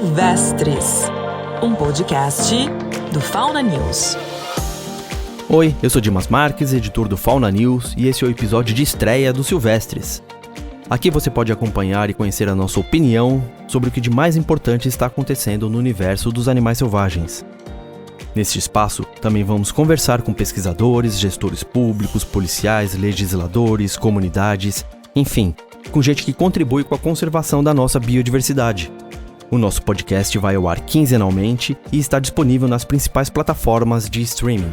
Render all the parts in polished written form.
Silvestres, um podcast do Fauna News. Oi, eu sou Dimas Marques, editor do Fauna News, e esse é o episódio de estreia do Silvestres. Aqui você pode acompanhar e conhecer a nossa opinião sobre o que de mais importante está acontecendo no universo dos animais selvagens. Neste espaço, também vamos conversar com pesquisadores, gestores públicos, policiais, legisladores, comunidades, enfim, com gente que contribui com a conservação da nossa biodiversidade. O nosso podcast vai ao ar quinzenalmente e está disponível nas principais plataformas de streaming.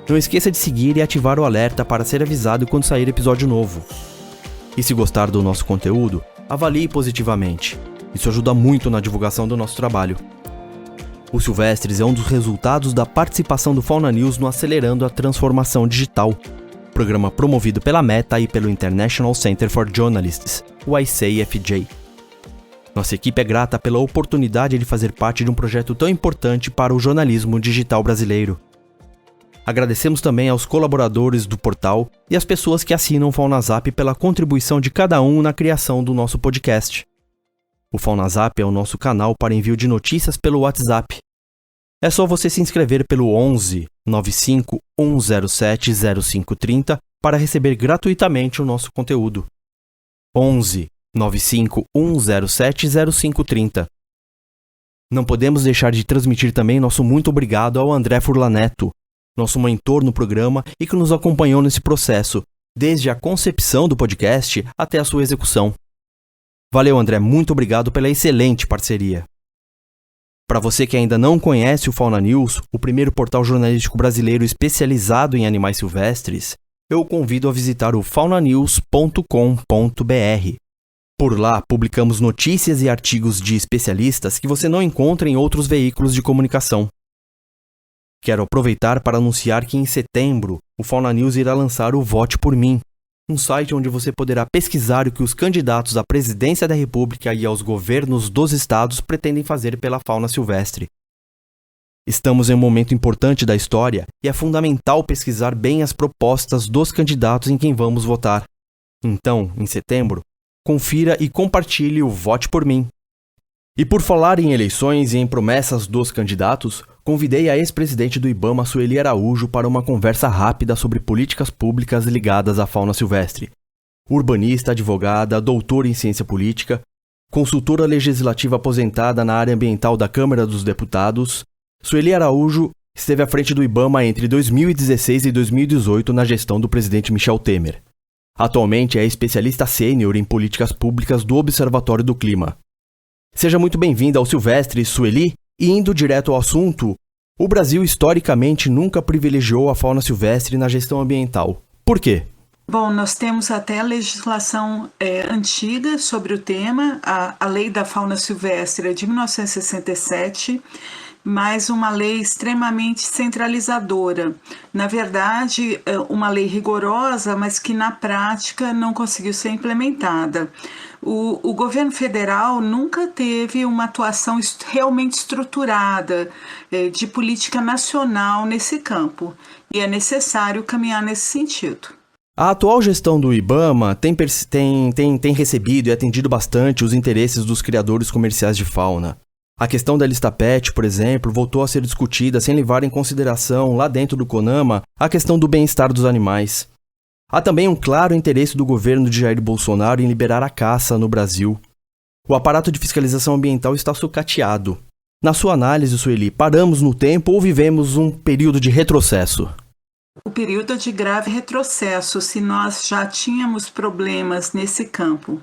Não esqueça de seguir e ativar o alerta para ser avisado quando sair episódio novo. E se gostar do nosso conteúdo, avalie positivamente. Isso ajuda muito na divulgação do nosso trabalho. O Silvestres é um dos resultados da participação do Fauna News no Acelerando a Transformação Digital, programa promovido pela Meta e pelo International Center for Journalists, o ICFJ. Nossa equipe é grata pela oportunidade de fazer parte de um projeto tão importante para o jornalismo digital brasileiro. Agradecemos também aos colaboradores do portal e às pessoas que assinam o FaunaZap pela contribuição de cada um na criação do nosso podcast. O FaunaZap é o nosso canal para envio de notícias pelo WhatsApp. É só você se inscrever pelo 11 95 107 0530 para receber gratuitamente o nosso conteúdo. 11 95 107 0530. Não podemos deixar de transmitir também nosso muito obrigado ao André Furlaneto, nosso mentor no programa e que nos acompanhou nesse processo, desde a concepção do podcast até a sua execução. Valeu, André, muito obrigado pela excelente parceria. Para você que ainda não conhece o Fauna News, o primeiro portal jornalístico brasileiro especializado em animais silvestres, eu o convido a visitar o faunanews.com.br. Por lá, publicamos notícias e artigos de especialistas que você não encontra em outros veículos de comunicação. Quero aproveitar para anunciar que em setembro, o Fauna News irá lançar o Vote por Mim, um site onde você poderá pesquisar o que os candidatos à presidência da República e aos governos dos estados pretendem fazer pela fauna silvestre. Estamos em um momento importante da história e é fundamental pesquisar bem as propostas dos candidatos em quem vamos votar. Então, em setembro, confira e compartilhe o Vote por Mim. E por falar em eleições e em promessas dos candidatos, convidei a ex-presidente do IBAMA, Sueli Araújo, para uma conversa rápida sobre políticas públicas ligadas à fauna silvestre. Urbanista, advogada, doutora em ciência política, consultora legislativa aposentada na área ambiental da Câmara dos Deputados, Sueli Araújo esteve à frente do IBAMA entre 2016 e 2018 na gestão do presidente Michel Temer. Atualmente é especialista sênior em políticas públicas do Observatório do Clima. Seja muito bem-vinda ao Silvestre, Sueli, e indo direto ao assunto, o Brasil historicamente nunca privilegiou a fauna silvestre na gestão ambiental. Por quê? Bom, nós temos até a legislação antiga sobre o tema, a Lei da Fauna Silvestre é de 1967, mas uma lei extremamente centralizadora. Na verdade, uma lei rigorosa, mas que na prática não conseguiu ser implementada. O governo federal nunca teve uma atuação realmente estruturada de política nacional nesse campo, e é necessário caminhar nesse sentido. A atual gestão do IBAMA tem recebido e atendido bastante os interesses dos criadores comerciais de fauna. A questão da lista PET, por exemplo, voltou a ser discutida sem levar em consideração, lá dentro do CONAMA, a questão do bem-estar dos animais. Há também um claro interesse do governo de Jair Bolsonaro em liberar a caça no Brasil. O aparato de fiscalização ambiental está sucateado. Na sua análise, Sueli, paramos no tempo ou vivemos um período de retrocesso? O período de grave retrocesso, se nós já tínhamos problemas nesse campo.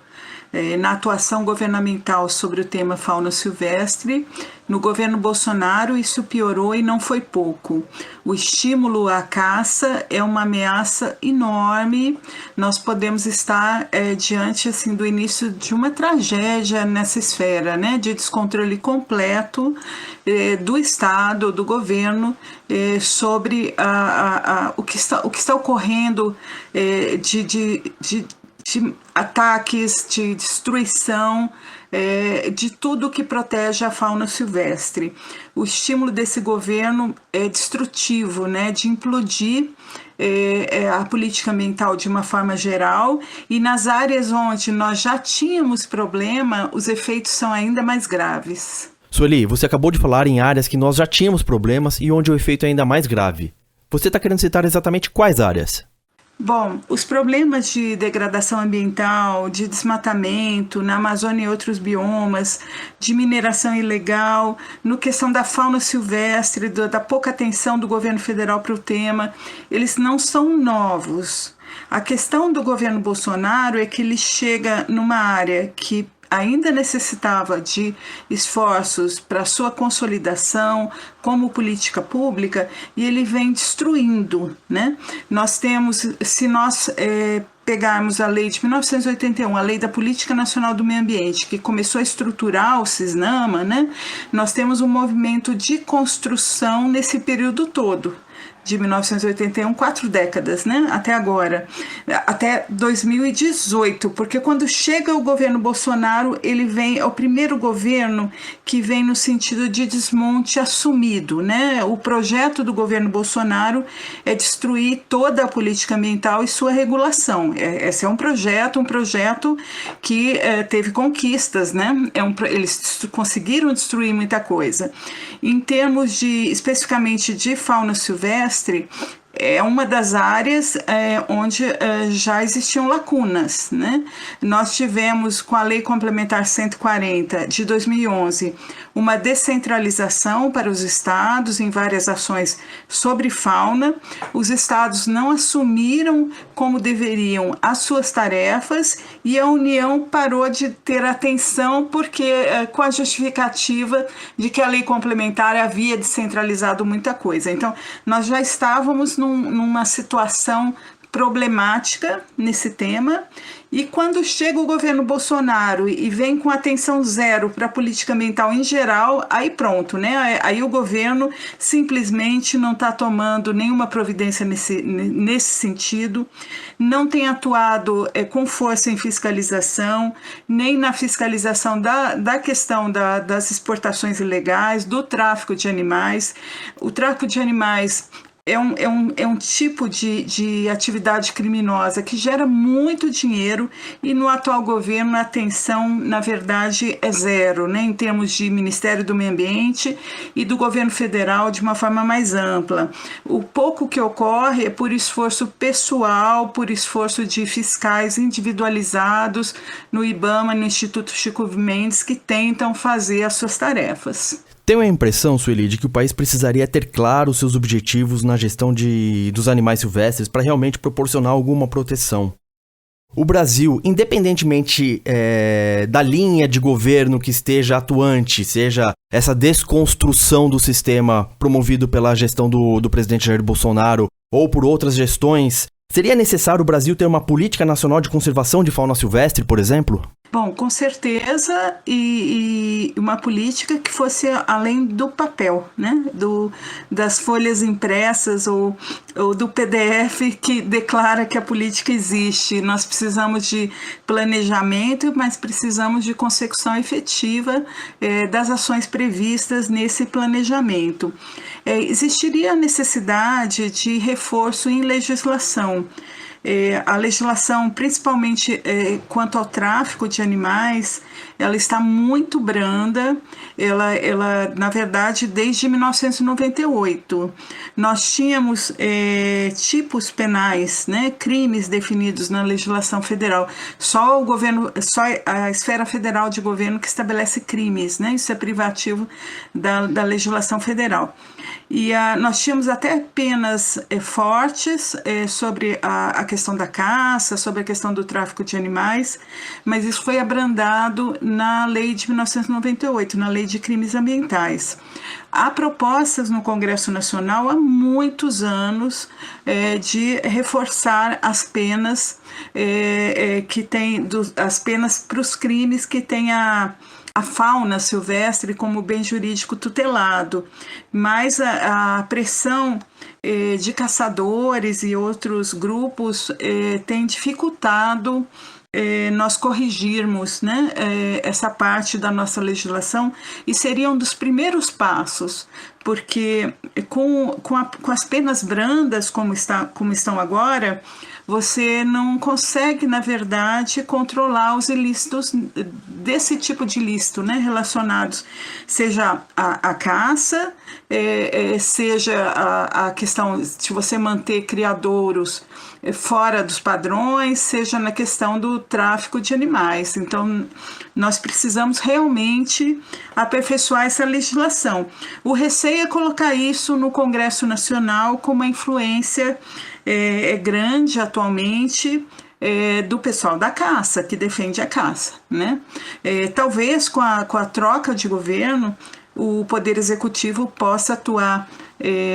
Na atuação governamental sobre o tema fauna silvestre, no governo Bolsonaro isso piorou e não foi pouco. O estímulo à caça é uma ameaça enorme. Nós podemos estar diante assim, do início de uma tragédia nessa esfera, né, de descontrole completo do Estado, do governo, sobre o que está ocorrendo de de ataques, de destruição, de tudo que protege a fauna silvestre. O estímulo desse governo é destrutivo, né, de implodir a política ambiental de uma forma geral, e nas áreas onde nós já tínhamos problema, os efeitos são ainda mais graves. Sueli, você acabou de falar em áreas que nós já tínhamos problemas e onde o efeito é ainda mais grave. Você está querendo citar exatamente quais áreas? Bom, os problemas de degradação ambiental, de desmatamento na Amazônia e outros biomas, de mineração ilegal, no questão da fauna silvestre, da pouca atenção do governo federal para o tema, eles não são novos. A questão do governo Bolsonaro é que ele chega numa área que ainda necessitava de esforços para sua consolidação como política pública, e ele vem destruindo, né? Nós temos, se nós pegarmos a lei de 1981, a lei da Política Nacional do Meio Ambiente, que começou a estruturar o CISNAMA, né? Nós temos um movimento de construção nesse período todo, de 1981, 4 décadas, né? Até agora, até 2018, porque quando chega o governo Bolsonaro, ele vem, é o primeiro governo que vem no sentido de desmonte assumido, né? O projeto do governo Bolsonaro é destruir toda a política ambiental e sua regulação. Esse é um projeto que teve conquistas, né? Eles conseguiram destruir muita coisa. Em termos especificamente de fauna silvestre, é uma das áreas onde já existiam lacunas, né? Nós tivemos, com a Lei Complementar 140 de 2011, uma descentralização para os estados em várias ações sobre fauna. Os estados não assumiram como deveriam as suas tarefas e a União parou de ter atenção porque, com a justificativa de que a lei complementar havia descentralizado muita coisa. Então, nós já estávamos numa situação problemática nesse tema, e quando chega o governo Bolsonaro e vem com atenção zero para a política ambiental em geral, aí pronto, né? Aí o governo simplesmente não está tomando nenhuma providência nesse sentido, não tem atuado com força em fiscalização, nem na fiscalização da questão das exportações ilegais, do tráfico de animais. O tráfico de animais é um tipo de atividade criminosa que gera muito dinheiro, e no atual governo a atenção, na verdade, é zero, né, em termos de Ministério do Meio Ambiente e do governo federal de uma forma mais ampla. O pouco que ocorre é por esforço pessoal, por esforço de fiscais individualizados no IBAMA, no Instituto Chico Mendes, que tentam fazer as suas tarefas. Tenho a impressão, Sueli, de que o país precisaria ter claro seus objetivos na gestão dos animais silvestres para realmente proporcionar alguma proteção. O Brasil, independentemente da linha de governo que esteja atuante, seja essa desconstrução do sistema promovido pela gestão do presidente Jair Bolsonaro ou por outras gestões, seria necessário o Brasil ter uma política nacional de conservação de fauna silvestre, por exemplo? Bom, com certeza, e uma política que fosse além do papel, né? Das folhas impressas ou do PDF que declara que a política existe. Nós precisamos de planejamento, mas precisamos de consecução efetiva das ações previstas nesse planejamento. Existiria a necessidade de reforço em legislação. A legislação, principalmente quanto ao tráfico de animais, ela está muito branda. Ela, na verdade, desde 1998, nós tínhamos tipos penais, né, crimes definidos na legislação federal. Só a esfera federal de governo que estabelece crimes, né? Isso é privativo da legislação federal. E nós tínhamos até penas fortes sobre a questão da caça, sobre a questão do tráfico de animais, mas isso foi abrandado na lei de 1998, na lei de crimes ambientais. Há propostas no Congresso Nacional há muitos anos de reforçar as penas as penas para os crimes que têm a a fauna silvestre como bem jurídico tutelado, mas a pressão de caçadores e outros grupos tem dificultado nós corrigirmos, né, essa parte da nossa legislação, e seria um dos primeiros passos, porque com as penas brandas como estão agora, você não consegue, na verdade, controlar os ilícitos desse tipo de ilícito, né, relacionados, seja a caça, seja a questão de você manter criadouros fora dos padrões, seja na questão do tráfico de animais. Então, nós precisamos realmente aperfeiçoar essa legislação. O receio é colocar isso no Congresso Nacional com uma influência grande atualmente do pessoal da caça, que defende a caça, né? Talvez com a troca de governo, o Poder Executivo possa atuar,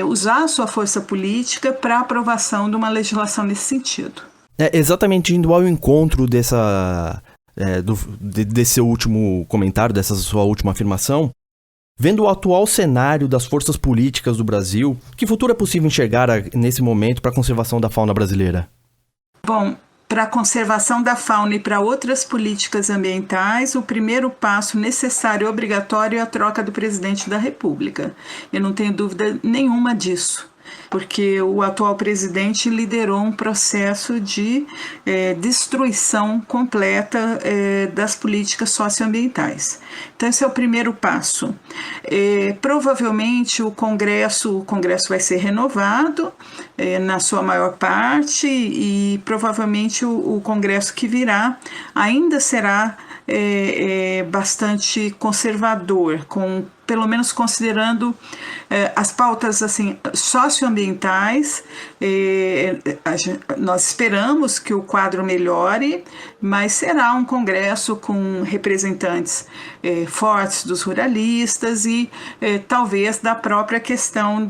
usar a sua força política para a aprovação de uma legislação nesse sentido. Exatamente indo ao encontro desse seu último comentário, dessa sua última afirmação, vendo o atual cenário das forças políticas do Brasil, que futuro é possível enxergar nesse momento para a conservação da fauna brasileira? Bom, para a conservação da fauna e para outras políticas ambientais, o primeiro passo necessário e obrigatório é a troca do presidente da República. Eu não tenho dúvida nenhuma disso, porque o atual presidente liderou um processo de destruição completa das políticas socioambientais. Então, esse é o primeiro passo. Provavelmente o Congresso vai ser renovado na sua maior parte, e provavelmente o Congresso que virá ainda será bastante conservador, pelo menos considerando as pautas assim, socioambientais. Nós esperamos que o quadro melhore, mas será um congresso com representantes fortes dos ruralistas e talvez da própria questão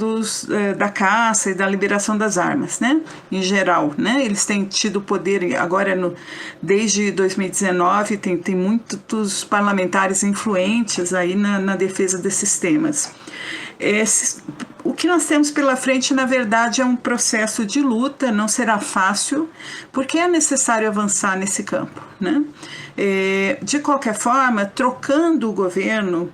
da caça e da liberação das armas, né? Em geral, né? Eles têm tido poder agora, desde 2019, tem muitos parlamentares influentes aí na defesa desses temas. O que nós temos pela frente, na verdade, é um processo de luta, não será fácil, porque é necessário avançar nesse campo, né? De qualquer forma, trocando o governo,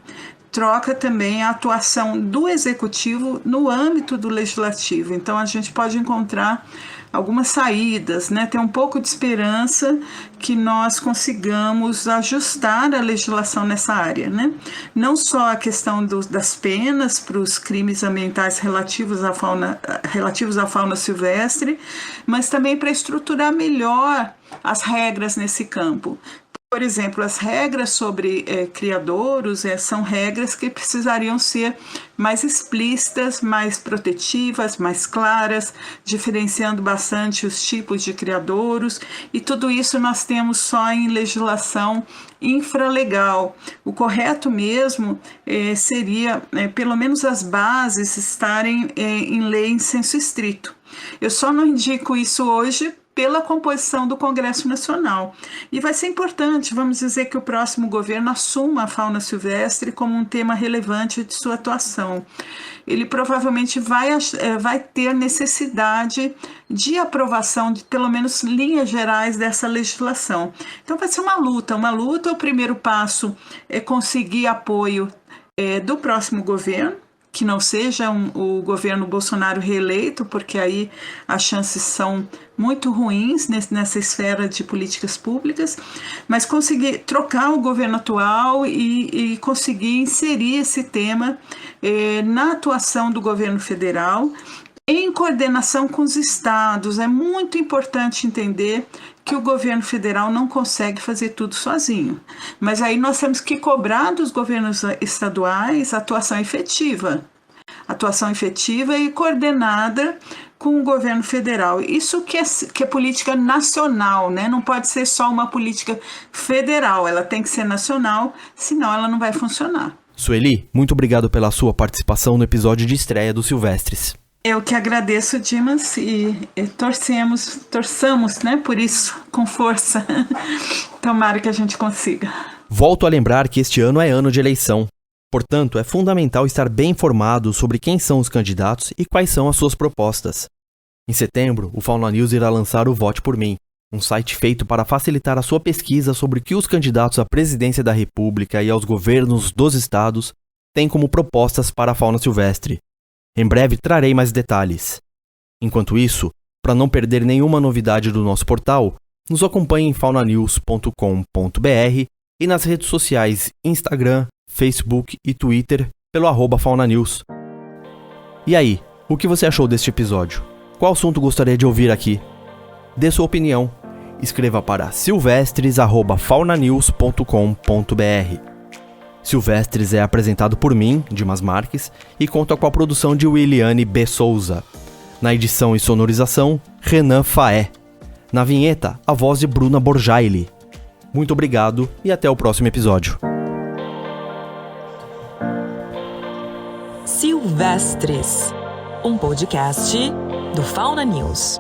troca também a atuação do executivo no âmbito do legislativo. Então, a gente pode encontrar algumas saídas, né? Ter um pouco de esperança que nós consigamos ajustar a legislação nessa área, né? Não só a questão das penas para os crimes ambientais relativos à fauna silvestre, mas também para estruturar melhor as regras nesse campo. Por exemplo, as regras sobre criadouros são regras que precisariam ser mais explícitas, mais protetivas, mais claras, diferenciando bastante os tipos de criadouros, e tudo isso nós temos só em legislação infralegal. O correto mesmo seria, pelo menos as bases estarem em lei em senso estrito. Eu só não indico isso hoje pela composição do Congresso Nacional. E vai ser importante, vamos dizer, que o próximo governo assuma a fauna silvestre como um tema relevante de sua atuação. Ele provavelmente vai ter necessidade de aprovação de, pelo menos, linhas gerais dessa legislação. Então, vai ser uma luta. O primeiro passo é conseguir apoio do próximo governo, que não seja o governo Bolsonaro reeleito, porque aí as chances são muito ruins nessa esfera de políticas públicas, mas conseguir trocar o governo atual e conseguir inserir esse tema na atuação do governo federal, em coordenação com os estados. É muito importante entender que o governo federal não consegue fazer tudo sozinho, mas aí nós temos que cobrar dos governos estaduais atuação efetiva e coordenada com o governo federal. Isso que é política nacional, né? Não pode ser só uma política federal, ela tem que ser nacional, senão ela não vai funcionar. Sueli, muito obrigado pela sua participação no episódio de estreia do Silvestres. Eu que agradeço, Dimas, e torçamos, né, por isso, com força. Tomara que a gente consiga. Volto a lembrar que este ano é ano de eleição. Portanto, é fundamental estar bem informado sobre quem são os candidatos e quais são as suas propostas. Em setembro, o Fauna News irá lançar o Vote por Mim, um site feito para facilitar a sua pesquisa sobre o que os candidatos à presidência da República e aos governos dos estados têm como propostas para a fauna silvestre. Em breve trarei mais detalhes. Enquanto isso, para não perder nenhuma novidade do nosso portal, nos acompanhe em faunanews.com.br e nas redes sociais Instagram, Facebook e Twitter pelo @faunanews. E aí, o que você achou deste episódio? Qual assunto gostaria de ouvir aqui? Dê sua opinião. Escreva para silvestres@faunanews.com.br. Silvestres é apresentado por mim, Dimas Marques, e conta com a produção de Williane B. Souza. Na edição e sonorização, Renan Faé. Na vinheta, a voz de Bruna Borjaili. Muito obrigado e até o próximo episódio. Silvestres, um podcast do Fauna News.